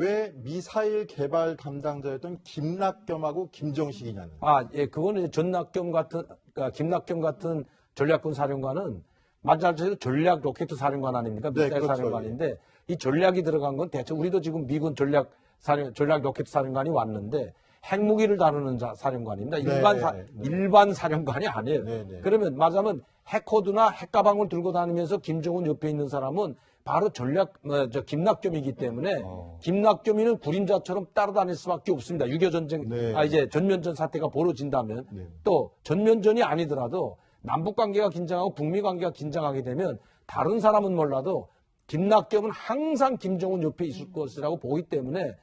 왜 미사일 개발 담당자였던 김낙겸하고 김정식이냐는. 예, 그거는 전낙겸 같은, 그러니까 김낙겸 같은 전략군 사령관은 마찬가지로 전략 로켓 사령관 아닙니까? 네, 미사일 그렇죠. 사령관인데 이 전략이 들어간 건 대체 우리도 지금 미군 전략 로켓 사령관이 왔는데 핵무기를 다루는 사령관입니다. 일반 사령관이 아니에요. 네, 네. 그러면 말하자면 핵코드나 핵가방을 들고 다니면서 김정은 옆에 있는 사람은 바로 김낙겸이기 때문에 김낙겸이는 구림자처럼 따라다닐 수밖에 없습니다. 6.25 전쟁, 네. 이제 전면전 사태가 벌어진다면 네. 또 전면전이 아니더라도 남북 관계가 긴장하고 북미 관계가 긴장하게 되면 다른 사람은 몰라도 김낙겸은 항상 김정은 옆에 있을 것이라고 보기 때문에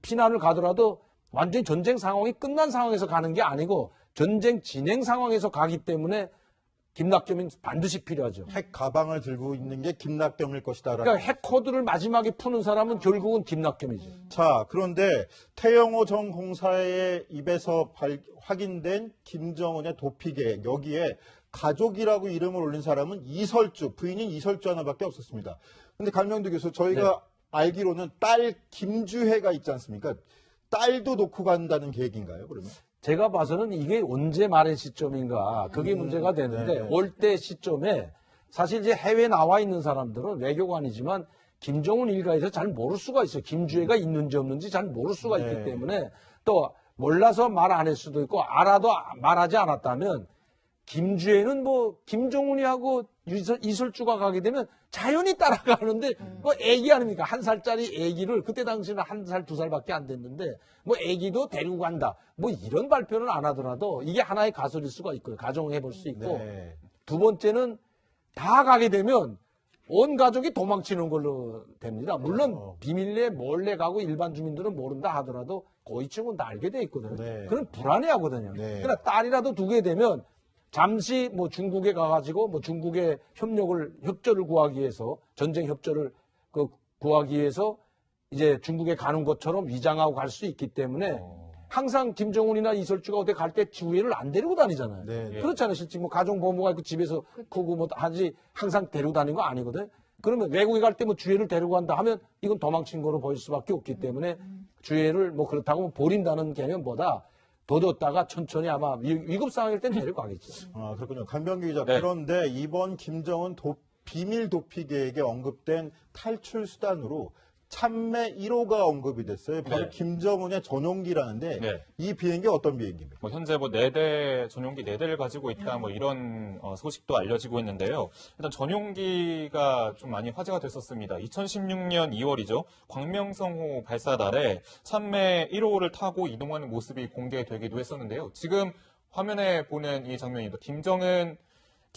피난을 가더라도 완전히 전쟁 상황이 끝난 상황에서 가는 게 아니고 전쟁 진행 상황에서 가기 때문에 김낙겸은 반드시 필요하죠. 핵 가방을 들고 있는 게 김낙겸일 것이다. 그러니까 핵 코드를 마지막에 푸는 사람은 결국은 김낙겸이죠. 자, 그런데 태영호 전 공사의 입에서 확인된 김정은의 도피 계획, 여기에 가족이라고 이름을 올린 사람은 이설주, 부인인 이설주 하나밖에 없었습니다. 근데 강명두 교수, 저희가 알기로는 딸 김주혜가 있지 않습니까? 딸도 놓고 간다는 계획인가요, 그러면? 제가 봐서는 이게 언제 말의 시점인가 그게 문제가 되는데 네. 올 때 시점에 사실 이제 해외에 나와 있는 사람들은 외교관이지만 김정은 일가에서 잘 모를 수가 있어요. 김주혜가 있는지 없는지 잘 모를 수가 네. 있기 때문에 또 몰라서 말 안 했을 수도 있고 알아도 말하지 않았다면 김주혜는 뭐 김정은이하고 이설주가 가게 되면 자연히 따라가는데 뭐 애기 아닙니까? 1살짜리 애기를 그때 당시는 1살, 2살밖에 안 됐는데 뭐 애기도 데리고 간다. 뭐 이런 발표는 안 하더라도 이게 하나의 가설일 수가 있고요. 가정해 볼 수 있고 네. 두 번째는 다 가게 되면 온 가족이 도망치는 걸로 됩니다. 물론 비밀리에 몰래 가고 일반 주민들은 모른다 하더라도 고위층은 다 알게 돼 있거든요. 네. 그럼 불안해하거든요. 네. 그러나 딸이라도 두게 되면 잠시 뭐 중국에 가가지고 뭐 중국의 협조를 구하기 위해서 전쟁 협조를 구하기 위해서 이제 중국에 가는 것처럼 위장하고 갈 수 있기 때문에 항상 김정은이나 이설주가 어디 갈 때 주위를 안 데리고 다니잖아요. 네. 그렇잖아요. 실제 뭐 가정 보호가 있고 집에서 크고 뭐 하지 항상 데리고 다니는 거 아니거든. 그러면 외국에 갈 때 뭐 주위를 데리고 간다 하면 이건 도망친 거로 보일 수밖에 없기 때문에 주위를 뭐 그렇다고 버린다는 개념보다 더 뒀다가 천천히 아마 위급 상황일 땐 데려가겠죠. 그렇군요. 강병기 기자. 네. 그런데 이번 김정은 비밀 도피 계획에 언급된 탈출 수단으로 참매 1호가 언급이 됐어요. 바로 네. 김정은의 전용기라는데 네. 이 비행기 어떤 비행기입니까? 뭐 현재 뭐 4대 전용기 4대를 가지고 있다 뭐 이런 소식도 알려지고 있는데요. 일단 전용기가 좀 많이 화제가 됐었습니다. 2016년 2월이죠. 광명성호 발사달에 참매 1호를 타고 이동하는 모습이 공개되기도 했었는데요. 지금 화면에 보는 이 장면입니다.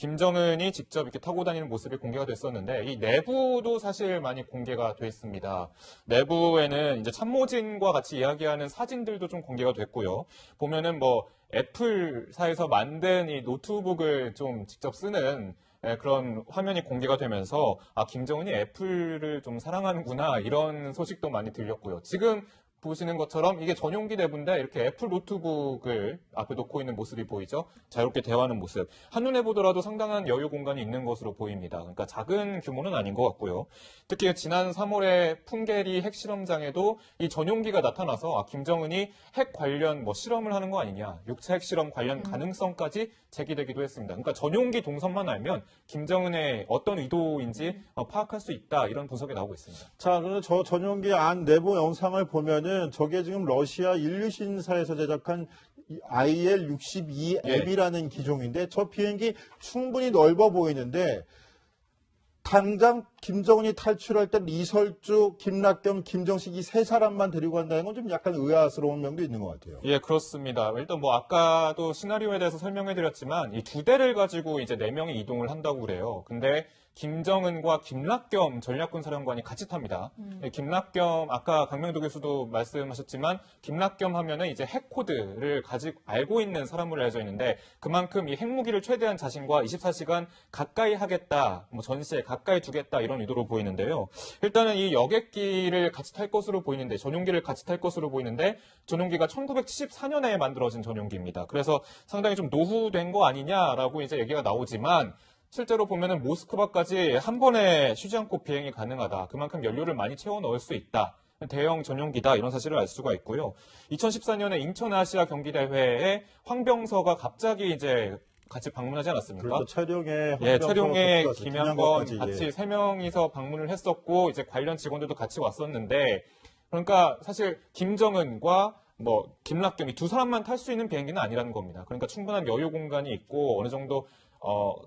김정은이 직접 이렇게 타고 다니는 모습이 공개가 됐었는데 이 내부도 사실 많이 공개가 됐습니다. 내부에는 이제 참모진과 같이 이야기하는 사진들도 좀 공개가 됐고요. 보면은 뭐 애플사에서 만든 이 노트북을 좀 직접 쓰는 그런 화면이 공개가 되면서 김정은이 애플을 좀 사랑하는구나 이런 소식도 많이 들렸고요. 지금 보시는 것처럼 이게 전용기 내부인데 이렇게 애플 노트북을 앞에 놓고 있는 모습이 보이죠? 자유롭게 대화하는 모습. 한눈에 보더라도 상당한 여유 공간이 있는 것으로 보입니다. 그러니까 작은 규모는 아닌 것 같고요. 특히 지난 3월에 풍계리 핵실험장에도 이 전용기가 나타나서 김정은이 핵 관련 뭐 실험을 하는 거 아니냐, 육체 핵실험 관련 가능성까지 제기되기도 했습니다. 그러니까 전용기 동선만 알면 김정은의 어떤 의도인지 파악할 수 있다 이런 분석이 나오고 있습니다. 자, 그럼 저 전용기 안 내부 영상을 보면은 저게 지금 러시아 인류신사에서 제작한 IL-62 M이라는 기종인데 저 비행기 충분히 넓어 보이는데 당장 김정은이 탈출할 때 이설주, 김낙겸, 김정식 이 세 사람만 데리고 간다는 건 좀 약간 의아스러운 면도 있는 것 같아요. 예, 그렇습니다. 일단 뭐 아까도 시나리오에 대해서 설명해 드렸지만 이 2대를 가지고 이제 4명이 이동을 한다고 그래요. 근데 김정은과 김낙겸 전략군 사령관이 같이 탑니다. 김낙겸 아까 강명도 교수도 말씀하셨지만 김낙겸 하면은 이제 핵 코드를 알고 있는 사람으로 알려져 있는데 그만큼 이 핵무기를 최대한 자신과 24시간 가까이 하겠다, 뭐 전시에 가까이 두겠다 이런 의도로 보이는데요. 일단은 이 여객기를 같이 탈 것으로 보이는데 전용기를 같이 탈 것으로 보이는데 전용기가 1974년에 만들어진 전용기입니다. 그래서 상당히 좀 노후된 거 아니냐라고 이제 얘기가 나오지만 실제로 보면은 모스크바까지 한 번에 쉬지 않고 비행이 가능하다. 그만큼 연료를 많이 채워 넣을 수 있다. 대형 전용기다 이런 사실을 알 수가 있고요. 2014년에 인천 아시아 경기 대회에 황병서가 갑자기 이제 같이 방문하지 않았습니까? 그렇죠. 촬영에 예, 촬영에 황병서, 김양건 김양건까지, 같이 예. 세 명이서 방문을 했었고 이제 관련 직원들도 같이 왔었는데 그러니까 사실 김정은과 뭐 김락겸 이 두 사람만 탈 수 있는 비행기는 아니라는 겁니다. 그러니까 충분한 여유 공간이 있고 어느 정도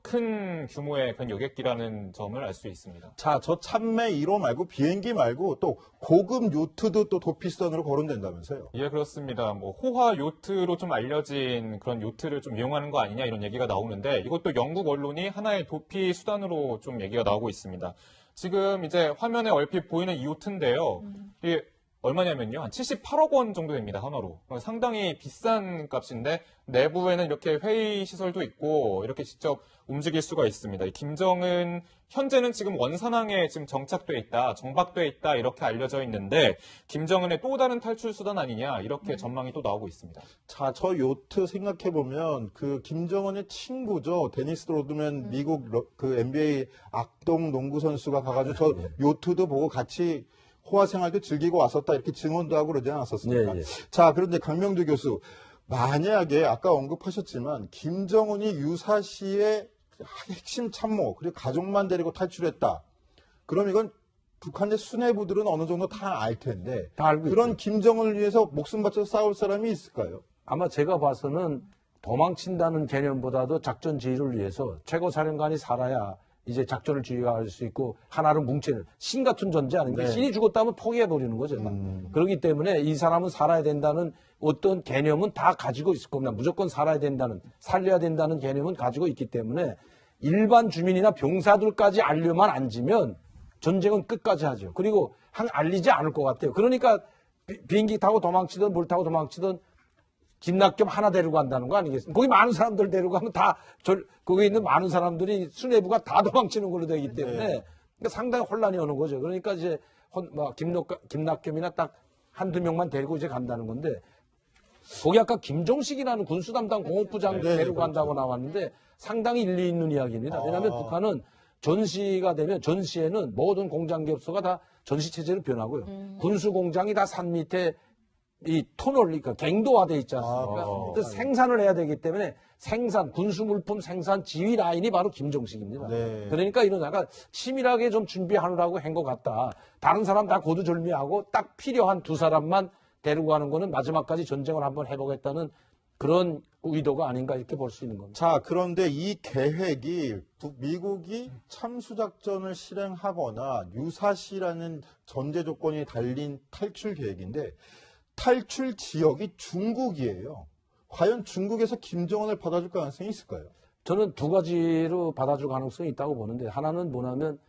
큰 규모의 그런 여객기라는 점을 알 수 있습니다. 자, 저 참매 1호 말고 비행기 말고 또 고급 요트도 또 도피선으로 거론된다면서요? 예, 그렇습니다. 뭐 호화 요트로 좀 알려진 그런 요트를 좀 이용하는 거 아니냐 이런 얘기가 나오는데 이것도 영국 언론이 하나의 도피 수단으로 좀 얘기가 나오고 있습니다. 지금 이제 화면에 얼핏 보이는 이 요트인데요. 이게 얼마냐면요. 한 78억 원 정도 됩니다. 하나로. 상당히 비싼 값인데 내부에는 이렇게 회의 시설도 있고 이렇게 직접 움직일 수가 있습니다. 이 김정은 현재는 지금 원산항에 지금 정착돼 있다, 정박돼 있다 이렇게 알려져 있는데 김정은의 또 다른 탈출 수단 아니냐 이렇게 전망이 또 나오고 있습니다. 자, 저 요트 생각해보면 그 김정은의 친구죠. 데니스 로드맨 미국 그 NBA 악동 농구 선수가 가가지고 저 요트도 보고 같이 호화 생활도 즐기고 왔었다 이렇게 증언도 하고 그러지 않았었습니까? 예, 예. 자, 그런데 강명두 교수 만약에 아까 언급하셨지만 김정은이 유사시의 핵심 참모 그리고 가족만 데리고 탈출했다. 그럼 이건 북한의 수뇌부들은 어느 정도 다 알 텐데 다 알고 그런 김정은을 위해서 목숨 바쳐 싸울 사람이 있을까요? 아마 제가 봐서는 도망친다는 개념보다도 작전 지휘를 위해서 최고사령관이 살아야 이제 작전을 지휘할 수 있고 하나로 뭉치는 신 같은 존재 아닙니까? 네. 신이 죽었다면 포기해버리는 거죠. 그렇기 때문에 이 사람은 살아야 된다는 어떤 개념은 다 가지고 있을 겁니다. 무조건 살아야 된다는, 살려야 된다는 개념은 가지고 있기 때문에 일반 주민이나 병사들까지 알려만 앉으면 전쟁은 끝까지 하죠. 그리고 알리지 않을 것 같아요. 그러니까 비행기 타고 도망치든 뭘 타고 도망치든 김낙겸 하나 데리고 간다는 거 아니겠습니까? 거기 많은 사람들 데리고 가면 거기 있는 많은 사람들이 수뇌부가 다 도망치는 걸로 되기 때문에 그러니까 상당히 혼란이 오는 거죠. 그러니까 이제 김낙겸이나 딱 한두 명만 데리고 이제 간다는 건데 거기 아까 김종식이라는 군수 담당 공업부장 네, 데리고 그렇죠. 간다고 나왔는데 상당히 일리 있는 이야기입니다. 왜냐하면 북한은 전시가 되면 전시에는 모든 공장기업소가 다 전시 체제로 변하고요. 군수 공장이 다 산 밑에 이 터널, 그러니까 갱도화돼 있지 않습니까? 그래서 생산을 해야 되기 때문에 군수 물품 생산 지휘 라인이 바로 김종식입니다. 네. 그러니까 이런 약간 치밀하게 좀 준비하느라고 한 것 같다. 다른 사람 다 고두절미하고 딱 필요한 두 사람만 데리고 가는 거는 마지막까지 전쟁을 한번 해보겠다는 그런 의도가 아닌가 이렇게 볼 수 있는 겁니다. 자, 그런데 이 계획이 미국이 참수작전을 실행하거나 유사시라는 전제 조건이 달린 탈출 계획인데 탈출 지역이 중국이에요. 과연 중국에서 김정은을 받아줄 가능성이 있을까요? 저는 두 가지로 받아줄 가능성이 있다고 보는데 하나는 뭐냐면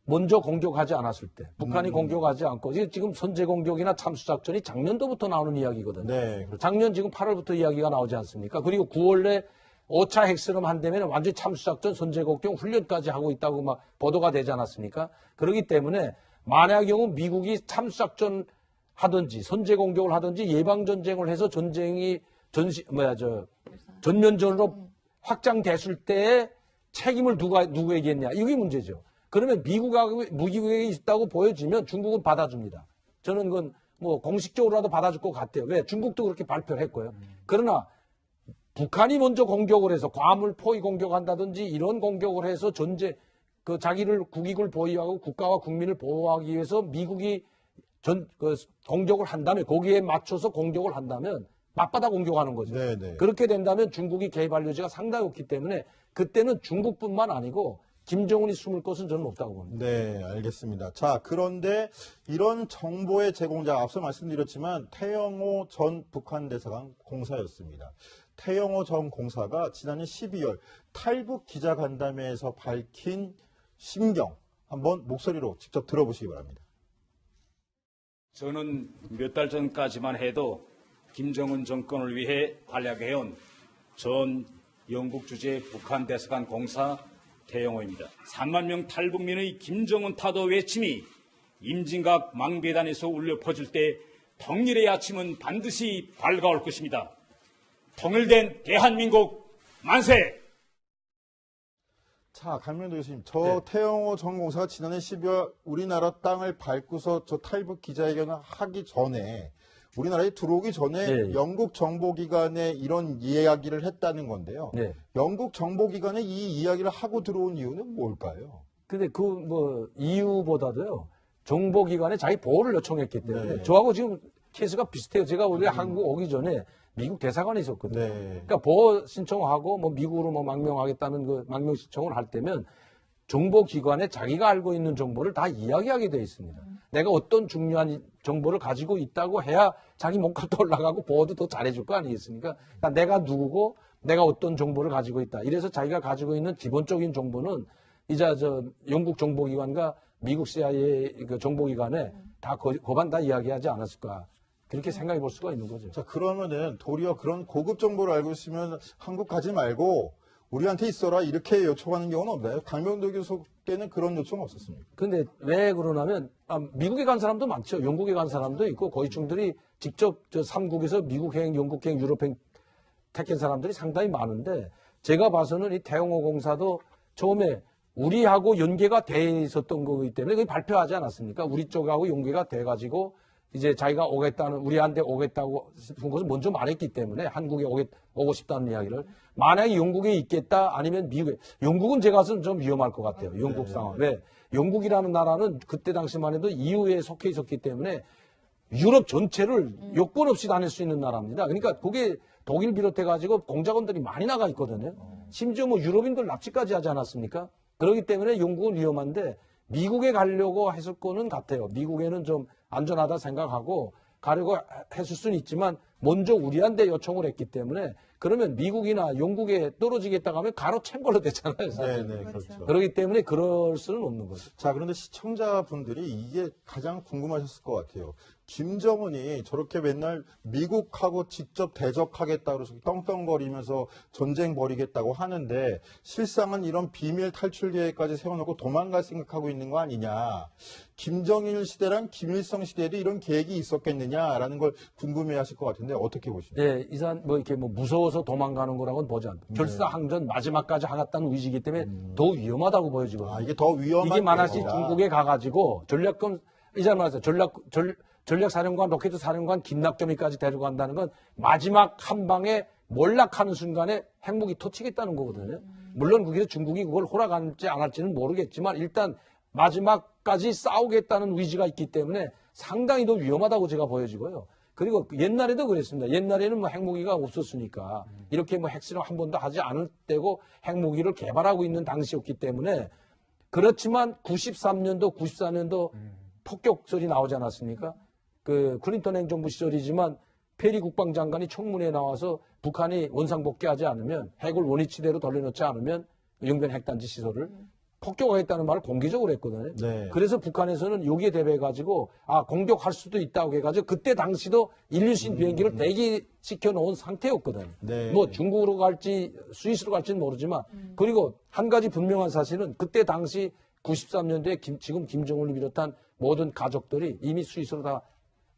먼저 공격하지 않았을 때 북한이 공격하지 않고 지금 선제 공격이나 참수작전이 작년도부터 나오는 이야기거든요. 네. 작년 지금 8월부터 이야기가 나오지 않습니까? 그리고 9월에 5차 핵실험 한다면 완전히 참수작전 선제 공격 훈련까지 하고 있다고 막 보도가 되지 않았습니까? 그렇기 때문에 만약 경우 미국이 참수작전 하든지 선제 공격을 하든지 예방 전쟁을 해서 전쟁이 전면전으로 확장됐을 때 책임을 누구에게 했냐 이게 문제죠. 그러면 미국에게 있다고 보여지면 중국은 받아줍니다. 저는 그건 뭐 공식적으로라도 받아줄 것 같아요. 왜? 중국도 그렇게 발표를 했고요. 그러나 북한이 먼저 공격을 해서 과물 포위 공격한다든지 이런 공격을 해서 자기를 국익을 보호하고 국가와 국민을 보호하기 위해서 미국이 공격을 한다면 거기에 맞춰서 공격을 한다면 맞받아 공격하는 거죠. 네네. 그렇게 된다면 중국이 개입할 여지가 상당히 없기 때문에 그때는 중국뿐만 아니고 김정은이 숨을 것은 저는 없다고 봅니다. 네, 알겠습니다. 자, 그런데 이런 정보의 제공자 앞서 말씀드렸지만 태영호 전 북한 대사관 공사였습니다. 태영호 전 공사가 지난해 12월 탈북 기자간담회에서 밝힌 심경 한번 목소리로 직접 들어보시기 바랍니다. 저는 몇 달 전까지만 해도 김정은 정권을 위해 활약해온 전 영국 주재 북한 대사관 공사 태영호입니다. 3만 명 탈북민의 김정은 타도 외침이 임진각 망배단에서 울려 퍼질 때 통일의 아침은 반드시 밝아올 것입니다. 통일된 대한민국 만세! 자, 강명도 교수님, 저 태영호 전 공사가 지난해 12월 우리나라 땅을 밟고서 저 탈북 기자회견을 하기 전에 우리나라에 들어오기 전에 네. 영국 정보기관에 이런 이야기를 했다는 건데요. 네. 영국 정보기관에 이 이야기를 하고 들어온 이유는 뭘까요? 근데 그 뭐 이유보다도요. 정보기관에 자기 보호를 요청했기 때문에 네. 저하고 지금 케이스가 비슷해요. 제가 우리 한국 오기 전에 미국 대사관에 있었거든요. 네. 그러니까 보호 신청하고 뭐 미국으로 뭐 망명하겠다는 그 망명 신청을 할 때면 정보기관에 자기가 알고 있는 정보를 다 이야기하게 돼 있습니다. 내가 어떤 중요한 정보를 가지고 있다고 해야 자기 몸값도 올라가고 보호도 더 잘해줄 거 아니겠습니까? 그러니까 내가 누구고 내가 어떤 정보를 가지고 있다. 이래서 자기가 가지고 있는 기본적인 정보는 이제 저 영국 정보기관과 미국 CIA 그 정보기관에 다 거반 다 이야기하지 않았을까. 그렇게 생각해 볼 수가 있는 거죠. 자, 그러면은 도리어 그런 고급 정보를 알고 있으면 한국 가지 말고 우리한테 있어라 이렇게 요청하는 경우는 없나요? 강명도 교수께는 그런 요청 없었습니까? 근데 왜 그러냐면 미국에 간 사람도 많죠. 영국에 간 사람도 있고 고위층들이 직접 저 3국에서 미국행, 영국행, 유럽행 택한 사람들이 상당히 많은데 제가 봐서는 이 태영호 공사도 처음에 우리하고 연계가 돼 있었던 거기 때문에 그게 발표하지 않았습니까? 우리 쪽하고 연계가 돼 가지고 이제 자기가 오겠다는 우리한테 오겠다고 싶은 것을 먼저 말했기 때문에 한국에 오고 싶다는 이야기를 만약에 영국에 있겠다 아니면 미국에 영국은 제가 봐서는 좀 위험할 것 같아요. 영국 상황. 왜? 영국이라는 나라는 그때 당시만 해도 EU에 속해 있었기 때문에 유럽 전체를 요건 없이 다닐 수 있는 나라입니다. 그러니까 그게 독일 비롯해 가지고 공작원들이 많이 나가 있거든요. 심지어 뭐 유럽인들 납치까지 하지 않았습니까? 그렇기 때문에 영국은 위험한데 미국에 가려고 했을 거는 같아요. 미국에는 좀 안전하다 생각하고 가려고 했을 수는 있지만 먼저 우리한테 요청을 했기 때문에 그러면 미국이나 영국에 떨어지겠다고 하면 가로챈 걸로 되잖아요. 사실. 네, 그렇죠. 그렇기 때문에 그럴 수는 없는 거죠. 자, 그런데 시청자분들이 이게 가장 궁금하셨을 것 같아요. 김정은이 저렇게 맨날 미국하고 직접 대적하겠다 그래서 떵떵거리면서 전쟁 벌이겠다고 하는데 실상은 이런 비밀 탈출 계획까지 세워놓고 도망갈 생각하고 있는 거 아니냐. 김정일 시대랑 김일성 시대에도 이런 계획이 있었겠느냐라는 걸 궁금해하실 것 같은데 어떻게 보십니까? 네, 이산 뭐 이렇게 뭐 무서워서 도망가는 거라고는 보지 않고 결사항전 마지막까지 하겠다는 의지이기 때문에 더 위험하다고 보여지거든요. 아, 이게 더 위험한 이게 만약에 계획이다. 중국에 가가지고 전략권 이제 말해서 전략사령관, 로켓 사령관 김낙점이까지 데려간다는 건 마지막 한 방에 몰락하는 순간에 핵무기 터치겠다는 거거든요. 물론 그게 중국이 그걸 허락할지 안 할지는 모르겠지만 일단 마지막까지 싸우겠다는 의지가 있기 때문에 상당히 더 위험하다고 제가 보여지고요. 그리고 옛날에도 그랬습니다. 옛날에는 뭐 핵무기가 없었으니까 이렇게 뭐 핵실험 한 번도 하지 않을 때고 핵무기를 개발하고 있는 당시였기 때문에 그렇지만 93년도, 94년도 폭격설이 나오지 않았습니까? 그 클린턴 행정부 시절이지만 페리 국방장관이 청문회에 나와서 북한이 원상복귀하지 않으면 핵을 원위치대로 돌려놓지 않으면 영변 핵단지 시설을 폭격하겠다는 말을 공개적으로 했거든요. 네. 그래서 북한에서는 여기에 대비해가지고 공격할 수도 있다고 해가지고 그때 당시도 인류신 비행기를 대기시켜 놓은 상태였거든요. 네. 뭐 중국으로 갈지 스위스로 갈지는 모르지만 그리고 한 가지 분명한 사실은 그때 당시 93년도에 지금 김정은을 비롯한 모든 가족들이 이미 스위스로 다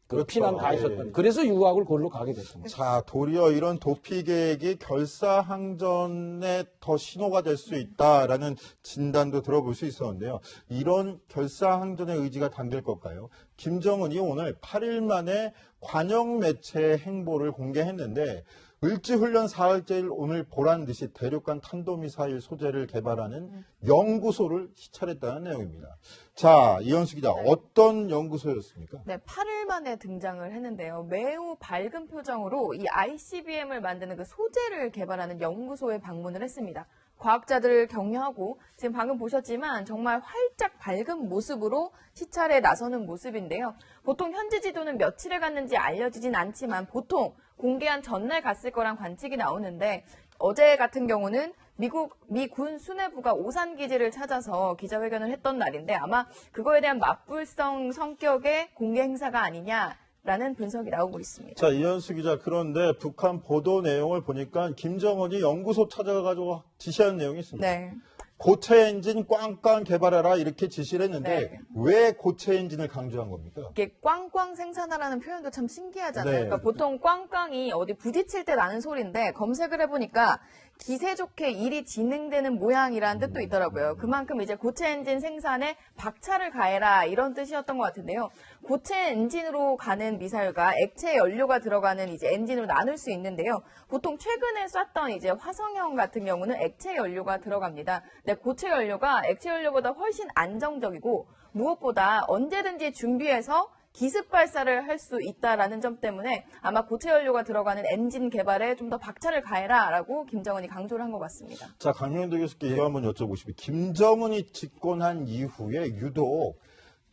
그렇죠. 피난 가 있었던. 예. 그래서 유학을 거기로 가게 됐습니다. 자, 도리어 이런 도피 계획이 결사항전에 더 신호가 될 수 있다라는 진단도 들어볼 수 있었는데요. 이런 결사항전의 의지가 담길 걸까요? 김정은이 오늘 8일 만에 관영 매체 행보를 공개했는데 을지훈련 사흘째를 오늘 보란 듯이 대륙간 탄도미사일 소재를 개발하는 연구소를 시찰했다는 내용입니다. 자, 이현수 기자, 어떤 연구소였습니까? 네, 8일 만에 등장을 했는데요. 매우 밝은 표정으로 이 ICBM을 만드는 그 소재를 개발하는 연구소에 방문을 했습니다. 과학자들을 격려하고 지금 방금 보셨지만 정말 활짝 밝은 모습으로 시찰에 나서는 모습인데요. 보통 현지 지도는 며칠에 갔는지 알려지진 않지만 보통 공개한 전날 갔을 거란 관측이 나오는데 어제 같은 경우는 미 군 수뇌부가 오산 기지를 찾아서 기자회견을 했던 날인데 아마 그거에 대한 맞불성 성격의 공개 행사가 아니냐라는 분석이 나오고 있습니다. 자, 이현수 기자, 그런데 북한 보도 내용을 보니까 김정은이 연구소 찾아가지고 지시한 내용이 있습니다. 네. 고체 엔진 꽝꽝 개발해라 이렇게 지시를 했는데 네. 왜 고체 엔진을 강조한 겁니까? 이게 꽝꽝 생산하라는 표현도 참 신기하잖아요. 네. 그러니까 보통 꽝꽝이 어디 부딪힐 때 나는 소리인데 검색을 해보니까 기세 좋게 일이 진행되는 모양이라는 뜻도 있더라고요. 그만큼 이제 고체 엔진 생산에 박차를 가해라 이런 뜻이었던 것 같은데요. 고체 엔진으로 가는 미사일과 액체 연료가 들어가는 이제 엔진으로 나눌 수 있는데요. 보통 최근에 쐈던 이제 화성형 같은 경우는 액체 연료가 들어갑니다. 근데 고체 연료가 액체 연료보다 훨씬 안정적이고 무엇보다 언제든지 준비해서 기습 발사를 할 수 있다라는 점 때문에 아마 고체 연료가 들어가는 엔진 개발에 좀 더 박차를 가해라라고 김정은이 강조를 한 것 같습니다. 자, 강명도 교수께 이거 한번 여쭤보시면 김정은이 집권한 이후에 유독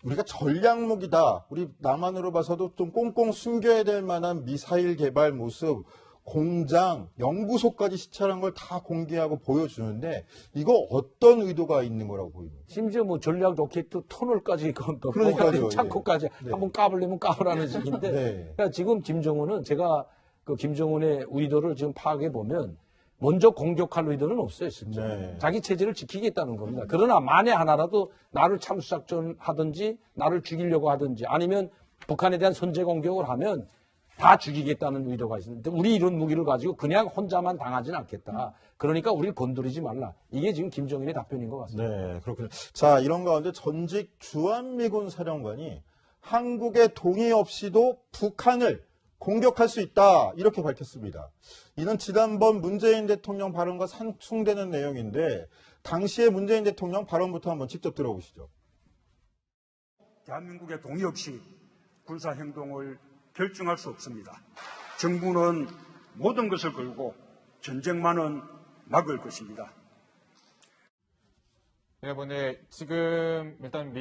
우리가 전략무기다. 우리 남한으로 봐서도 좀 꽁꽁 숨겨야 될 만한 미사일 개발 모습, 공장, 연구소까지 시찰한 걸 다 공개하고 보여주는데 이거 어떤 의도가 있는 거라고 보입니까? 심지어 뭐 전략 로켓 터널까지 그러니까요, 창고까지 네. 한번 까불려면 까불라는 식인데 네. 그러니까 지금 김정은은 제가 그 김정은의 의도를 지금 파악해 보면 먼저 공격할 의도는 없어요, 진짜. 네. 자기 체제를 지키겠다는 겁니다. 그러나 만에 하나라도 나를 참수작전 하든지 나를 죽이려고 하든지 아니면 북한에 대한 선제 공격을 하면 다 죽이겠다는 의도가 있는데 우리 이런 무기를 가지고 그냥 혼자만 당하지는 않겠다. 그러니까 우리를 건드리지 말라. 이게 지금 김정은의 답변인 것 같습니다. 네, 그렇군요. 자, 이런 가운데 전직 주한미군 사령관이 한국의 동의 없이도 북한을 공격할 수 있다. 이렇게 밝혔습니다. 이는 지난번 문재인 대통령 발언과 상충되는 내용인데 당시의 문재인 대통령 발언부터 한번 직접 들어보시죠. 대한민국의 동의 없이 군사행동을 결정할 수 없습니다. 정부는 모든 것을 걸고 전쟁만은 막을 것입니다. 네, 지금 일단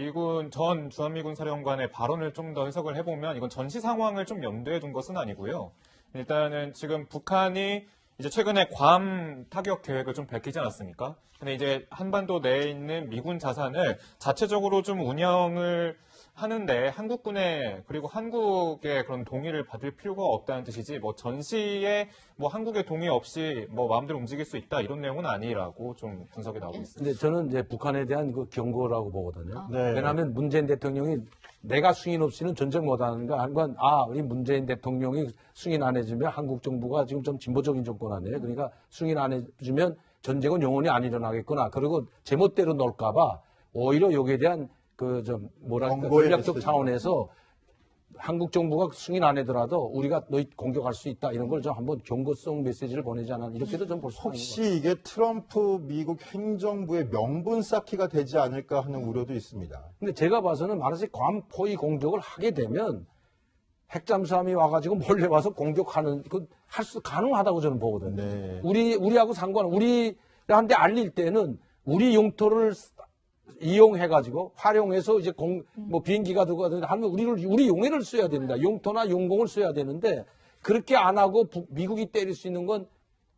전 주한미군 사령관의 발언을 좀 더 해석을 해보면 이건 전시 상황을 좀 염두에 둔 것은 아니고요. 일단은 지금 북한이 이제 최근에 괌 타격 계획을 좀 밝히지 않았습니까? 근데 이제 한반도 내에 있는 미군 자산을 자체적으로 좀 운영을 하는데 한국군의 그리고 한국의 그런 동의를 받을 필요가 없다는 뜻이지 뭐 전시에 뭐 한국의 동의 없이 뭐 마음대로 움직일 수 있다 이런 내용은 아니라고 좀 분석이 나오고 있습니다. 근데 저는 이제 북한에 대한 그 경고라고 보거든요. 네. 왜냐하면 문재인 대통령이 내가 승인 없이는 전쟁 못하는가 하는 건 우리 문재인 대통령이 승인 안 해주면 한국 정부가 지금 좀 진보적인 정권 아니에요. 그러니까 승인 안 해주면 전쟁은 영원히 안 일어나겠구나. 그리고 제멋대로 놀까봐 오히려 여기에 대한 정보의 전략적 메시지. 차원에서 한국 정부가 승인 안 하더라도 우리가 너희 공격할 수 있다 이런 걸 좀 한번 경고성 메시지를 보내지 않았나 이렇게도 좀 볼 수 있는 것 같아요. 혹시 이게 트럼프 미국 행정부의 명분 쌓기가 되지 않을까 하는 우려도 있습니다. 근데 제가 봐서는 만약에 괌 포위 공격을 하게 되면 핵잠수함이 와가지고 몰래 와서 공격하는 가능하다고 저는 보거든요. 네. 우리하고 우리한테 알릴 때는 우리 영토를 이용해가지고 활용해서 이제 비행기가 들고 하면 우리 용해를 써야 됩니다. 영토나 용공을 써야 되는데 그렇게 안 하고 미국이 때릴 수 있는 건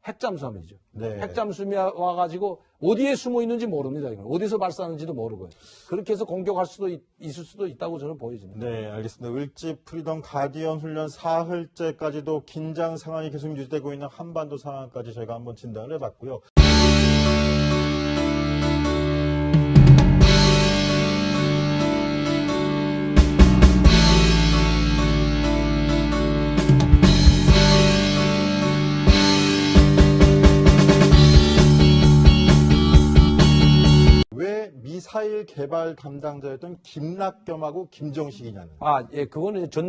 핵잠수함이죠. 네. 핵잠수함이 와가지고 어디에 숨어 있는지 모릅니다. 이건. 어디서 발사하는지도 모르고요. 그렇게 해서 공격할 수도 있을 수도 있다고 저는 보여집니다. 네, 알겠습니다. 을지 프리덤 가디언 훈련 사흘째까지도 긴장 상황이 계속 유지되고 있는 한반도 상황까지 저희가 한번 진단을 해봤고요. 왜 미사일 개발 담당자였던 김낙겸하고 김정식이냐는. 예, 그거는 이제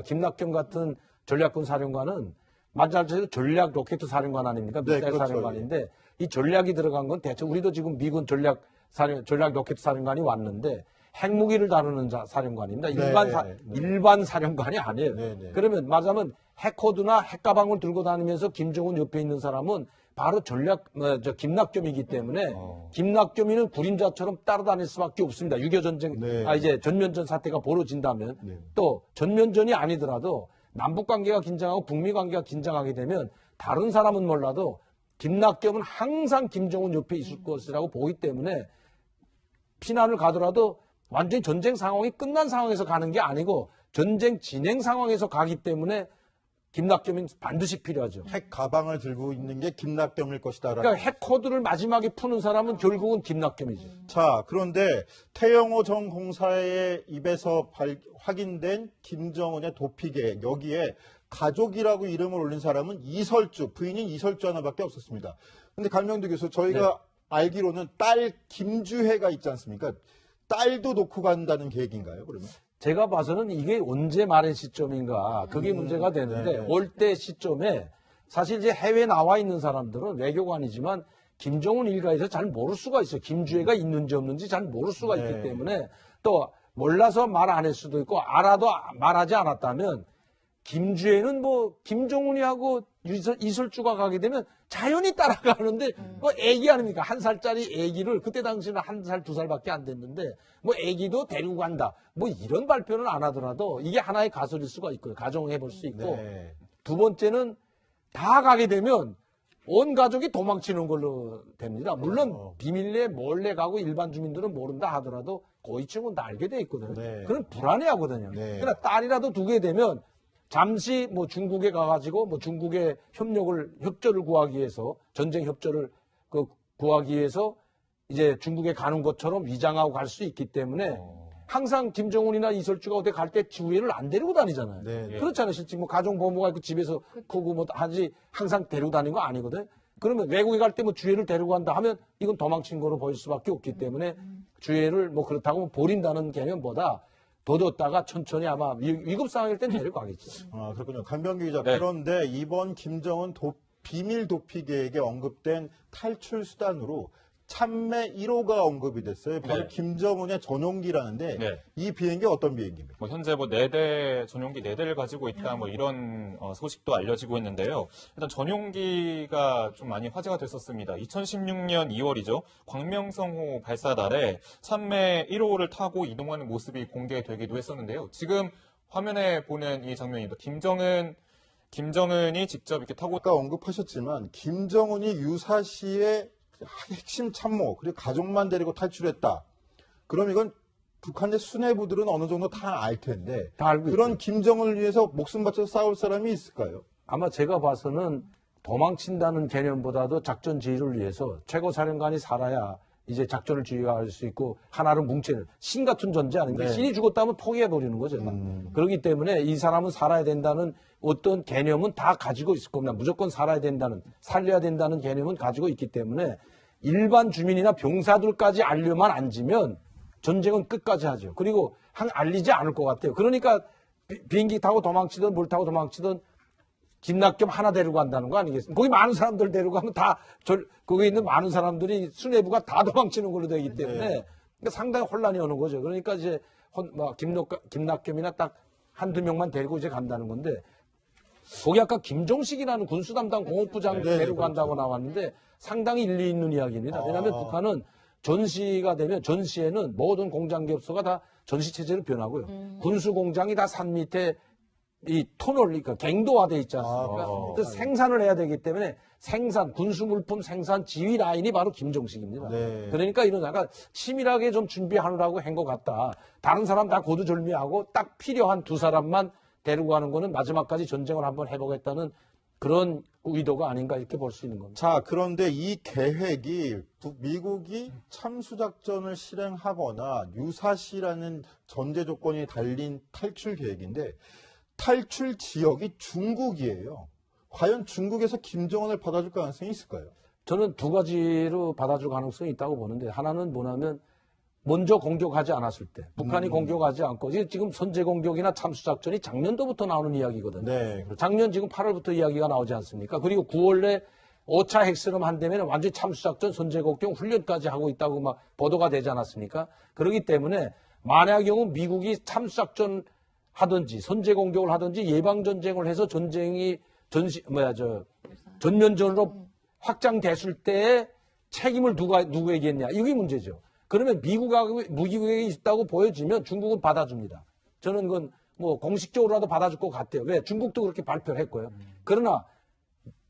김낙겸 같은 전략군 사령관은 마찬가지로 전략 로켓 사령관 아닙니까? 네, 미사일 그렇죠. 사령관인데 이 전략이 들어간 건 대체 우리도 지금 미군 전략 로켓 사령관이 왔는데 핵무기를 다루는 사령관입니다. 일반 사령관이 아니에요. 네, 네. 그러면 말하자면 핵코드나 핵가방을 들고 다니면서 김정은 옆에 있는 사람은 바로 김낙겸이기 때문에 김낙겸이는 구림자처럼 따라다닐 수밖에 없습니다. 6.25 전쟁, 네. 이제 전면전 사태가 벌어진다면 네. 또 전면전이 아니더라도 남북 관계가 긴장하고 북미 관계가 긴장하게 되면 다른 사람은 몰라도 김낙겸은 항상 김정은 옆에 있을 것이라고 보기 때문에 피난을 가더라도 완전히 전쟁 상황이 끝난 상황에서 가는 게 아니고 전쟁 진행 상황에서 가기 때문에 김낙겸이 반드시 필요하죠. 핵 가방을 들고 있는 게 김낙겸일 것이다. 그러니까 핵 코드를 마지막에 푸는 사람은 결국은 김낙겸이죠. 자, 그런데 태영호 전 공사의 입에서 확인된 김정은의 도피 계획, 여기에 가족이라고 이름을 올린 사람은 이설주, 부인인 이설주 하나밖에 없었습니다. 근데 강명두 교수, 저희가 알기로는 딸 김주혜가 있지 않습니까? 딸도 놓고 간다는 계획인가요, 그러면? 제가 봐서는 이게 언제 말의 시점인가 그게 문제가 되는데 올 때 시점에 사실 이제 해외에 나와 있는 사람들은 외교관이지만 김정은 일가에서 잘 모를 수가 있어요. 김주혜가 있는지 없는지 잘 모를 수가 있기 때문에 또 몰라서 말 안 할 수도 있고 알아도 말하지 않았다면 김주혜는 뭐 김정은이하고 이설주가 가게 되면 자연히 따라가는데 뭐 애기 아닙니까? 1살짜리 애기를 그때 당시는 1살, 2살밖에 안 됐는데 뭐 애기도 데리고 간다. 뭐 이런 발표는 안 하더라도 이게 하나의 가설일 수가 있고요. 가정해 볼 수 있고 두 번째는 다 가게 되면 온 가족이 도망치는 걸로 됩니다. 물론 비밀리에 몰래 가고 일반 주민들은 모른다 하더라도 고위층은 다 알게 돼 있거든요. 그럼 불안해하거든요. 그러나 딸이라도 두게 되면 잠시 뭐 중국에 가가지고 뭐 중국의 협조를 구하기 위해서 전쟁 협조를 구하기 위해서 이제 중국에 가는 것처럼 위장하고 갈 수 있기 때문에 항상 김정은이나 이설주가 어디 갈 때 주위를 안 데리고 다니잖아요. 그렇잖아요. 실제 뭐 가정보호가 있고 집에서 크고 뭐 하지 항상 데리고 다니는 거 아니거든. 그러면 외국에 갈 때 뭐 주위를 데리고 간다 하면 이건 도망친 거로 보일 수밖에 없기 때문에 주위를 뭐 그렇다고 버린다는 개념보다 더 뒀다가 천천히 아마 위급 상황일 땐 데리고 가겠죠. 아, 그렇군요. 강병규 기자. 그런데 이번 김정은 비밀 도피 계획에 언급된 탈출 수단으로 참매 1호가 언급이 됐어요. 바로 김정은의 전용기라는데 이 비행기 어떤 비행기입니까? 뭐 현재 뭐 4대 전용기 4대를 가지고 있다 뭐 이런 소식도 알려지고 있는데요. 일단 전용기가 좀 많이 화제가 됐었습니다. 2016년 2월이죠. 광명성호 발사달에 참매 1호를 타고 이동하는 모습이 공개되기도 했었는데요. 지금 화면에 보는 이 장면입니다. 김정은이 직접 이렇게 타고 아까 언급하셨지만 김정은이 유사시에 핵심 참모 그리고 가족만 데리고 탈출했다. 그럼 이건 북한의 수뇌부들은 어느 정도 다 알 텐데 다 알고 그런 있죠. 김정은을 위해서 목숨 바쳐 싸울 사람이 있을까요? 아마 제가 봐서는 도망친다는 개념보다도 작전 지휘를 위해서 최고 사령관이 살아야 이제 작전을 지휘할 수 있고 하나로 뭉치는 신 같은 존재 아닙니까? 신이 죽었다면 포기해버리는 거죠. 그렇기 때문에 이 사람은 살아야 된다는 어떤 개념은 다 가지고 있을 겁니다. 무조건 살아야 된다는, 살려야 된다는 개념은 가지고 있기 때문에 일반 주민이나 병사들까지 알려만 앉으면 전쟁은 끝까지 하죠. 그리고 알리지 않을 것 같아요. 그러니까 비행기 타고 도망치든 뭘 타고 도망치든 김낙겸 하나 데리고 간다는 거 아니겠습니까? 거기 많은 사람들 데리고 가면 거기 있는 많은 사람들이 수뇌부가 다 도망치는 걸로 되기 때문에 그러니까 상당히 혼란이 오는 거죠. 그러니까 이제 김낙겸이나 딱 한두 명만 데리고 이제 간다는 건데 거기 아까 김종식이라는 군수 담당 공업부장 데리고 간다고 나왔는데 상당히 일리 있는 이야기입니다. 왜냐하면 북한은 전시가 되면 전시에는 모든 공장 기업소가 다 전시 체제로 변하고요. 군수 공장이 다 산 밑에 이 터널, 그러니까 갱도화돼 있지 않습니까? 그래서 생산을 해야 되기 때문에 군수 물품 생산 지휘 라인이 바로 김종식입니다. 그러니까 이런 약간 치밀하게 좀 준비하느라고 한 것 같다. 다른 사람 다 고두절미하고 딱 필요한 두 사람만 데리고 가는 거는 마지막까지 전쟁을 한번 해보겠다는 그런 의도가 아닌가 이렇게 볼 수 있는 겁니다. 자, 그런데 이 계획이 미국이 참수작전을 실행하거나 유사시라는 전제 조건이 달린 탈출 계획인데 탈출 지역이 중국이에요. 과연 중국에서 김정은을 받아줄 가능성이 있을까요? 저는 두 가지로 받아줄 가능성이 있다고 보는데 하나는 뭐냐면 먼저 공격하지 않았을 때 북한이 공격하지 않고 지금 선제 공격이나 참수작전이 작년도부터 나오는 이야기거든요. 그렇죠. 작년 지금 8월부터 이야기가 나오지 않습니까? 그리고 9월에 5차 핵실험 한다면 완전히 참수작전 선제 공격 훈련까지 하고 있다고 막 보도가 되지 않았습니까? 그렇기 때문에 만약 경우 미국이 참수작전 하든지 선제 공격을 하든지 예방 전쟁을 해서 전쟁이 전면전으로 확장됐을 때에 책임을 누구에게 했냐 이게 문제죠. 그러면 미국에게 있다고 보여지면 중국은 받아줍니다. 저는 그건 뭐 공식적으로라도 받아줄 것 같아요. 왜? 중국도 그렇게 발표를 했고요. 그러나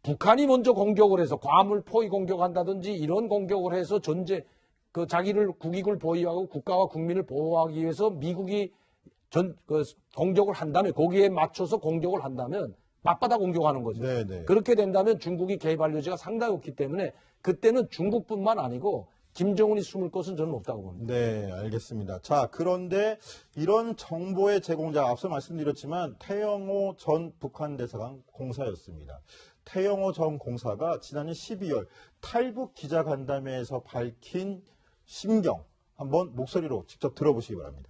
북한이 먼저 공격을 해서 과물 포위 공격한다든지 이런 공격을 해서 자기를 국익을 보유하고 국가와 국민을 보호하기 위해서 미국이 공격을 한다면 거기에 맞춰서 공격을 한다면 맞받아 공격하는 거죠. 그렇게 된다면 중국이 개입할 여지가 상당히 없기 때문에 그때는 중국뿐만 아니고 김정은이 숨을 것은 저는 없다고 봅니다. 네, 알겠습니다. 자, 그런데 이런 정보의 제공자, 앞서 말씀드렸지만 태영호 전 북한 대사관 공사였습니다. 태영호 전 공사가 지난해 12월 탈북 기자간담회에서 밝힌 심경, 한번 목소리로 직접 들어보시기 바랍니다.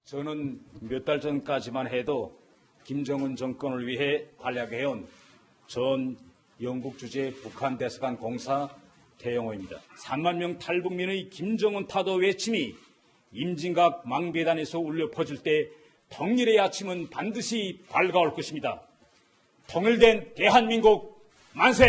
저는 몇 달 전까지만 해도 김정은 정권을 위해 활약해온 전 영국 주재 북한 대사관 공사 태영호입니다. 3만 명 탈북민의 김정은 타도 외침이 임진각 망배단에서 울려 퍼질 때 통일의 아침은 반드시 밝아올 것입니다. 통일된 대한민국 만세!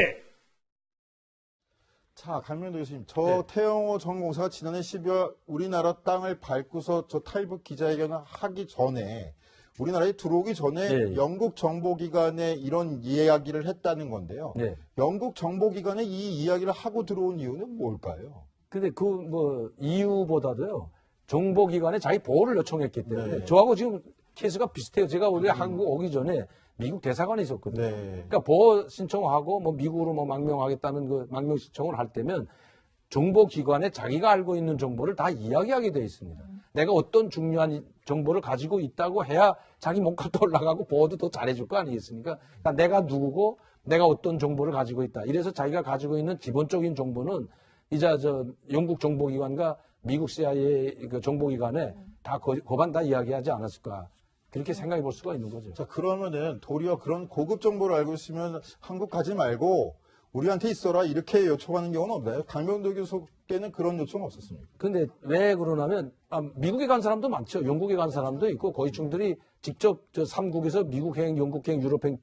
자, 강명도 교수님, 저 네. 태영호 전 공사가 지난해 12월 우리나라 땅을 밟고서 저 탈북 기자회견을 하기 전에 우리나라에 들어오기 전에 네. 영국 정보기관에 이런 이야기를 했다는 건데요. 네. 영국 정보기관에 이 이야기를 하고 들어온 이유는 뭘까요? 근데 그 뭐 이유보다도요, 정보기관에 자기 보호를 요청했기 때문에 네. 저하고 지금 케이스가 비슷해요. 제가 원래 한국 오기 전에 미국 대사관에 있었거든요. 네. 그러니까 보호 신청하고 뭐 미국으로 뭐 망명하겠다는 그 망명 신청을 할 때면 정보기관에 자기가 알고 있는 정보를 다 이야기하게 돼 있습니다. 내가 어떤 중요한 정보를 가지고 있다고 해야 자기 몸값도 올라가고 보호도 더 잘해줄 거 아니겠습니까? 그러니까 내가 누구고 내가 어떤 정보를 가지고 있다. 이래서 자기가 가지고 있는 기본적인 정보는 이제 저 영국 정보기관과 미국 CIA 그 정보기관에 다 거반 다 이야기하지 않았을까. 그렇게 생각해 볼 수가 있는 거죠. 자, 그러면은 도리어 그런 고급 정보를 알고 있으면 한국 가지 말고 우리한테 있어라 이렇게 요청하는 경우는 없나요? 강명도 교수께는 그런 요청 없었습니까? 근데 왜 그러냐면 미국에 간 사람도 많죠. 영국에 간 사람도 있고 고위층들이 직접 저 3국에서 미국행, 영국행, 유럽행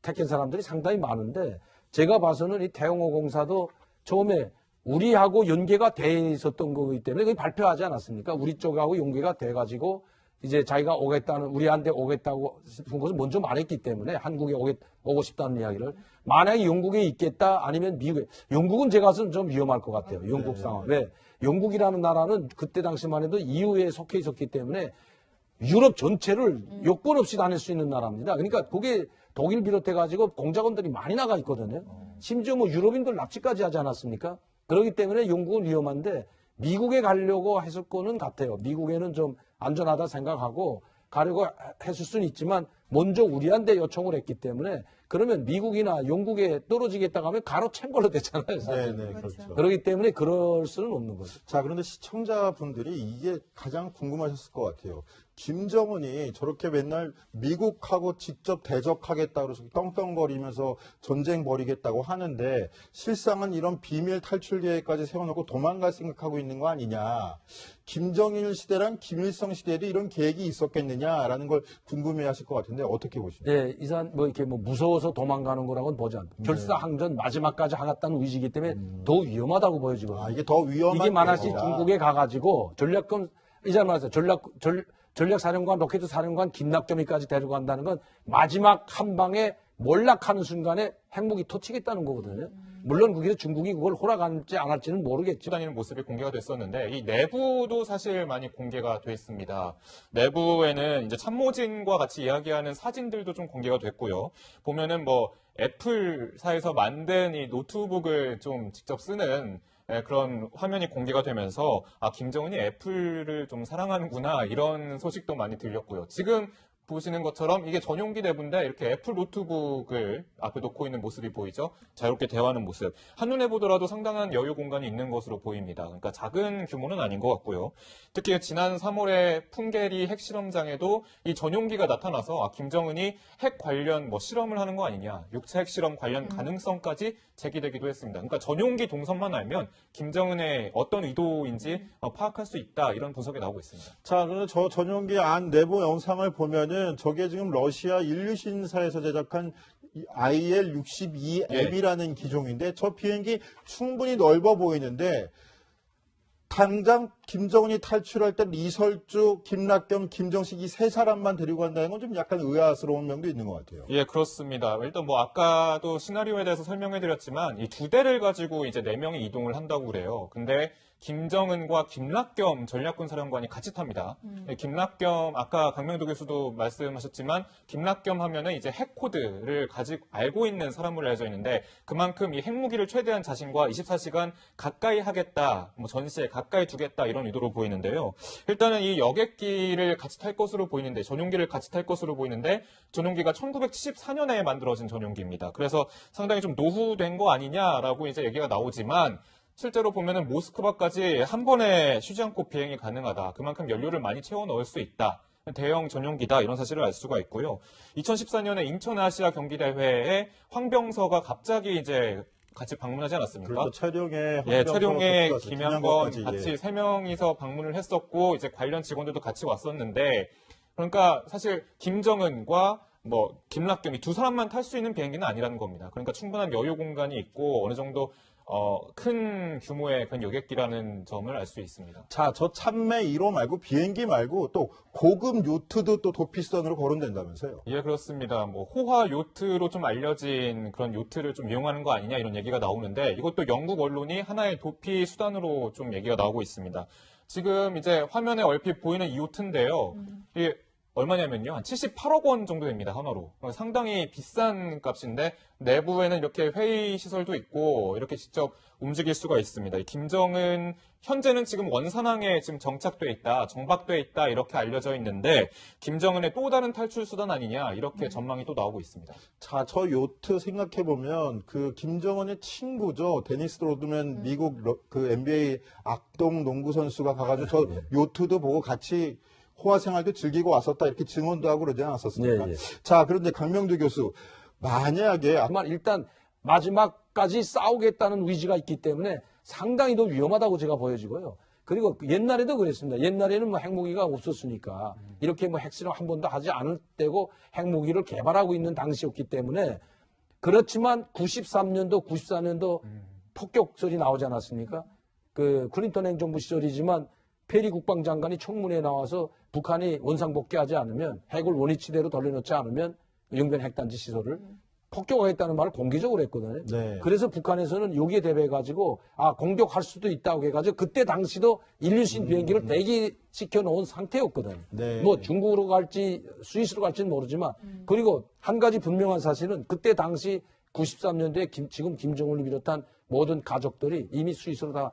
택한 사람들이 상당히 많은데 제가 봐서는 이 태영호 공사도 처음에 우리하고 연계가 돼 있었던 거기 때문에 그게 발표하지 않았습니까? 우리 쪽하고 연계가 돼가지고 이제 자기가 오겠다는, 우리한테 오겠다고 싶은 것을 먼저 말했기 때문에 한국에 오고 싶다는 이야기를. 만약에 영국에 있겠다 아니면 미국에, 영국은 제가 봐서는 좀 위험할 것 같아요. 영국 상황. 왜? 영국이라는 나라는 그때 당시만 해도 EU에 속해 있었기 때문에 유럽 전체를 요건 없이 다닐 수 있는 나라입니다. 그러니까 그게 독일 비롯해가지고 공작원들이 많이 나가 있거든요. 심지어 뭐 유럽인들 납치까지 하지 않았습니까? 그렇기 때문에 영국은 위험한데 미국에 가려고 했을 거는 같아요. 미국에는 좀 안전하다 생각하고 가려고 했을 수는 있지만 먼저 우리한테 요청을 했기 때문에 그러면 미국이나 영국에 떨어지겠다 하면 가로챈 걸로 됐잖아요. 사실. 네, 그렇죠. 그렇기 때문에 그럴 수는 없는 거죠. 자, 그런데 시청자분들이 이게 가장 궁금하셨을 것 같아요. 김정은이 저렇게 맨날 미국하고 직접 대적하겠다 그래서 떵떵거리면서 전쟁 벌이겠다고 하는데 실상은 이런 비밀 탈출 계획까지 세워놓고 도망갈 생각하고 있는 거 아니냐. 김정일 시대랑 김일성 시대에도 이런 계획이 있었겠느냐라는 걸 궁금해하실 것 같은데 어떻게 보십니까? 네, 이산 뭐 이렇게 뭐 무서워서 도망가는 거라고는 보지 않다. 결사항전 마지막까지 하겠다는 의지이기 때문에 더 위험하다고 보여지거든요. 아, 이게 더 위험한 이게 만약에 계획이다. 중국에 가가지고 전략권 이제 말해서 전략사령관, 로켓사령관 김낙겸이까지 데려간다는 건 마지막 한 방에 몰락하는 순간에 핵무기 터치겠다는 거거든요. 물론 거기서 중국이 그걸 허락할지 안 할지는 모르겠죠. 다니는 모습이 공개가 됐었는데 이 내부도 사실 많이 공개가 돼 있습니다. 내부에는 이제 참모진과 같이 이야기하는 사진들도 좀 공개가 됐고요. 보면은 뭐 애플사에서 만든 이 노트북을 좀 직접 쓰는 그런 화면이 공개가 되면서 아 김정은이 애플을 좀 사랑하는구나 이런 소식도 많이 들렸고요. 지금 보시는 것처럼 이게 전용기 내부인데 이렇게 애플 노트북을 앞에 놓고 있는 모습이 보이죠? 자유롭게 대화하는 모습. 한눈에 보더라도 상당한 여유 공간이 있는 것으로 보입니다. 그러니까 작은 규모는 아닌 것 같고요. 특히 지난 3월에 풍계리 핵실험장에도 이 전용기가 나타나서 아, 김정은이 핵 관련 뭐 실험을 하는 거 아니냐, 육체 핵 실험 관련 가능성까지 제기되기도 했습니다. 그러니까 전용기 동선만 알면 김정은의 어떤 의도인지 파악할 수 있다 이런 분석이 나오고 있습니다. 자, 그런데 저 전용기 안 내부 영상을 보면은 저게 지금 러시아 인류신사에서 제작한 IL-62M이라는 기종인데 저 비행기 충분히 넓어 보이는데 당장 김정은이 탈출할 때 이설주, 김낙겸, 김정식 이 세 사람만 데리고 간다는 건 좀 약간 의아스러운 면도 있는 것 같아요. 예, 그렇습니다. 일단 뭐 아까도 시나리오에 대해서 설명해 드렸지만 이 두 대를 가지고 이제 4명이 이동을 한다고 그래요. 근데 김정은과 김락겸 전략군 사령관이 같이 탑니다. 김락겸 아까 강명도 교수도 말씀하셨지만 김락겸 하면은 이제 핵 코드를 알고 있는 사람으로 알려져 있는데 그만큼 이 핵무기를 최대한 자신과 24시간 가까이 하겠다, 뭐 전시에 가까이 두겠다 이런 의도로 보이는데요. 일단은 이 여객기를 같이 탈 것으로 보이는데 전용기를 같이 탈 것으로 보이는데 전용기가 1974년에 만들어진 전용기입니다. 그래서 상당히 좀 노후된 거 아니냐라고 이제 얘기가 나오지만 실제로 보면은 모스크바까지 한 번에 쉬지 않고 비행이 가능하다. 그만큼 연료를 많이 채워 넣을 수 있다. 대형 전용기다 이런 사실을 알 수가 있고요. 2014년에 인천 아시아 경기대회에 황병서가 갑자기 이제 같이 방문하지 않았습니까? 그렇죠. 촬영에 촬영에 황병서 김양건 김양건까지, 같이 예. 3명이서 방문을 했었고 이제 관련 직원들도 같이 왔었는데 그러니까 사실 김정은과 뭐 김락겸 이 두 사람만 탈 수 있는 비행기는 아니라는 겁니다. 그러니까 충분한 여유 공간이 있고 어느 정도 큰 규모의 그런 여객기라는 점을 알 수 있습니다. 자, 저 참매 1호 말고 비행기 말고 또 고급 요트도 또 도피선으로 거론된다면서요? 예, 그렇습니다. 뭐 호화 요트로 좀 알려진 그런 요트를 좀 이용하는 거 아니냐 이런 얘기가 나오는데 이것도 영국 언론이 하나의 도피 수단으로 좀 얘기가 나오고 있습니다. 지금 이제 화면에 얼핏 보이는 이 요트인데요. 이게 얼마냐면요. 한 78억 원 정도 됩니다. 하나로. 상당히 비싼 값인데 내부에는 이렇게 회의 시설도 있고 이렇게 직접 움직일 수가 있습니다. 김정은 현재는 지금 원산항에 지금 정착돼 있다, 정박돼 있다 이렇게 알려져 있는데 김정은의 또 다른 탈출 수단 아니냐 이렇게 전망이 또 나오고 있습니다. 자, 저 요트 생각해 보면 그 김정은의 친구죠. 데니스 로드맨 미국 그 NBA 악동 농구 선수가 가가지고 저 요트도 보고 같이 호화 생활도 즐기고 왔었다 이렇게 증언도 하고 그러지 않았었습니까? 예, 예. 자, 그런데 강명두 교수 만약에 다만 일단 마지막까지 싸우겠다는 의지가 있기 때문에 상당히 더 위험하다고 제가 보여지고요. 그리고 옛날에도 그랬습니다. 옛날에는 뭐 핵무기가 없었으니까 이렇게 뭐 핵실험 한 번도 하지 않을 때고 핵무기를 개발하고 있는 당시였기 때문에 그렇지만 93년도, 94년도 폭격설이 나오지 않았습니까? 그 클린턴 행정부 시절이지만 페리 국방장관이 청문회에 나와서 북한이 원상복귀하지 않으면 핵을 원위치대로 돌려놓지 않으면 영변 핵단지 시설을 폭격하겠다는 말을 공개적으로 했거든요. 네. 그래서 북한에서는 여기에 대비해가지고 공격할 수도 있다고 해가지고 그때 당시도 인류신 비행기를 대기시켜 놓은 상태였거든요. 네. 뭐 중국으로 갈지 스위스로 갈지는 모르지만 그리고 한 가지 분명한 사실은 그때 당시 93년도에 지금 김정은을 비롯한 모든 가족들이 이미 스위스로 다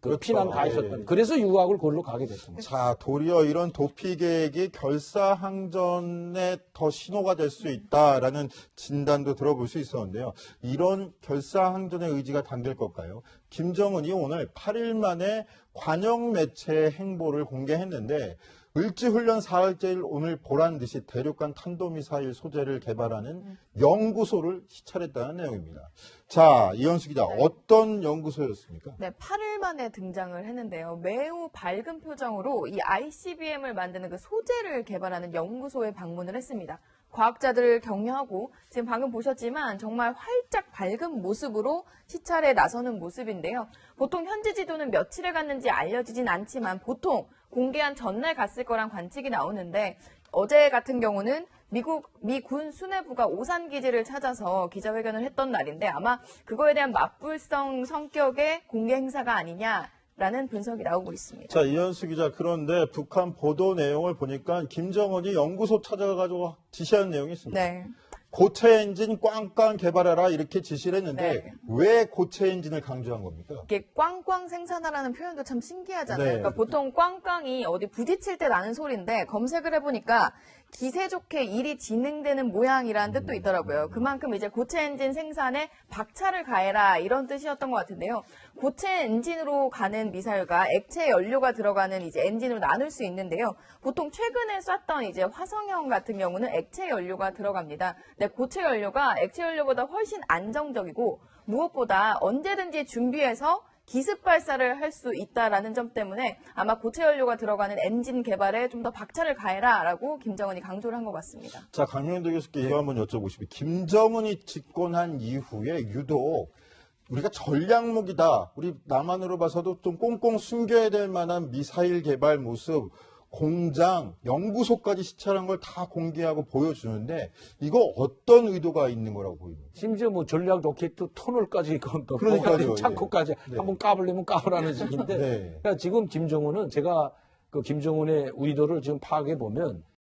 그렇죠. 피난 가 있었던. 예. 그래서 유학을 걸로 가게 됐습니다. 자, 도리어 이런 도피 계획이 결사항전에 더 신호가 될 수 있다라는 진단도 들어볼 수 있었는데요. 이런 결사항전의 의지가 담길 걸까요? 김정은이 오늘 8일 만에 관영 매체 행보를 공개했는데 을지훈련 4일째일 오늘 보란 듯이 대륙간 탄도미사일 소재를 개발하는 연구소를 시찰했다는 내용입니다. 자, 이현수 기자, 어떤 연구소였습니까? 네, 8일 만에 등장을 했는데요. 매우 밝은 표정으로 이 ICBM을 만드는 그 소재를 개발하는 연구소에 방문을 했습니다. 과학자들을 격려하고 지금 방금 보셨지만 정말 활짝 밝은 모습으로 시찰에 나서는 모습인데요. 보통 현지 지도는 며칠에 갔는지 알려지진 않지만 보통 공개한 전날 갔을 거란 관측이 나오는데 어제 같은 경우는 미 군 수뇌부가 오산 기지를 찾아서 기자회견을 했던 날인데 아마 그거에 대한 맞불성 성격의 공개 행사가 아니냐라는 분석이 나오고 있습니다. 자, 이현수 기자, 그런데 북한 보도 내용을 보니까 김정은이 연구소 찾아가가지고 지시하는 내용이 있습니다. 네. 고체 엔진 꽝꽝 개발하라 이렇게 지시를 했는데 네. 왜 고체 엔진을 강조한 겁니까? 이게 꽝꽝 생산하라는 표현도 참 신기하잖아요. 네. 그러니까 보통 꽝꽝이 어디 부딪힐 때 나는 소리인데 검색을 해보니까 기세 좋게 일이 진행되는 모양이라는 뜻도 있더라고요. 그만큼 이제 고체 엔진 생산에 박차를 가해라 이런 뜻이었던 것 같은데요. 고체 엔진으로 가는 미사일과 액체 연료가 들어가는 이제 엔진으로 나눌 수 있는데요. 보통 최근에 쐈던 이제 화성형 같은 경우는 액체 연료가 들어갑니다. 근데 고체 연료가 액체 연료보다 훨씬 안정적이고 무엇보다 언제든지 준비해서 기습 발사를 할 수 있다라는 점 때문에 아마 고체 연료가 들어가는 엔진 개발에 좀 더 박차를 가해라라고 김정은이 강조를 한 것 같습니다. 자, 강명도 교수께 이거 한번 여쭤보시면 김정은이 집권한 이후에 유독 우리가 전략무기다. 우리 남한으로 봐서도 좀 꽁꽁 숨겨야 될 만한 미사일 개발 모습 공장, 연구소까지 시찰한 걸 다 공개하고 보여주는데 이거 어떤 의도가 있는 거라고 보입니까? 심지어 뭐 전략 로켓 터널까지 그러니까요, 창고까지 네. 한번 까불려면 까불라는 식인데 네. 그러니까 지금 김정은은 제가 그 김정은의 의도를 지금 파악해 보면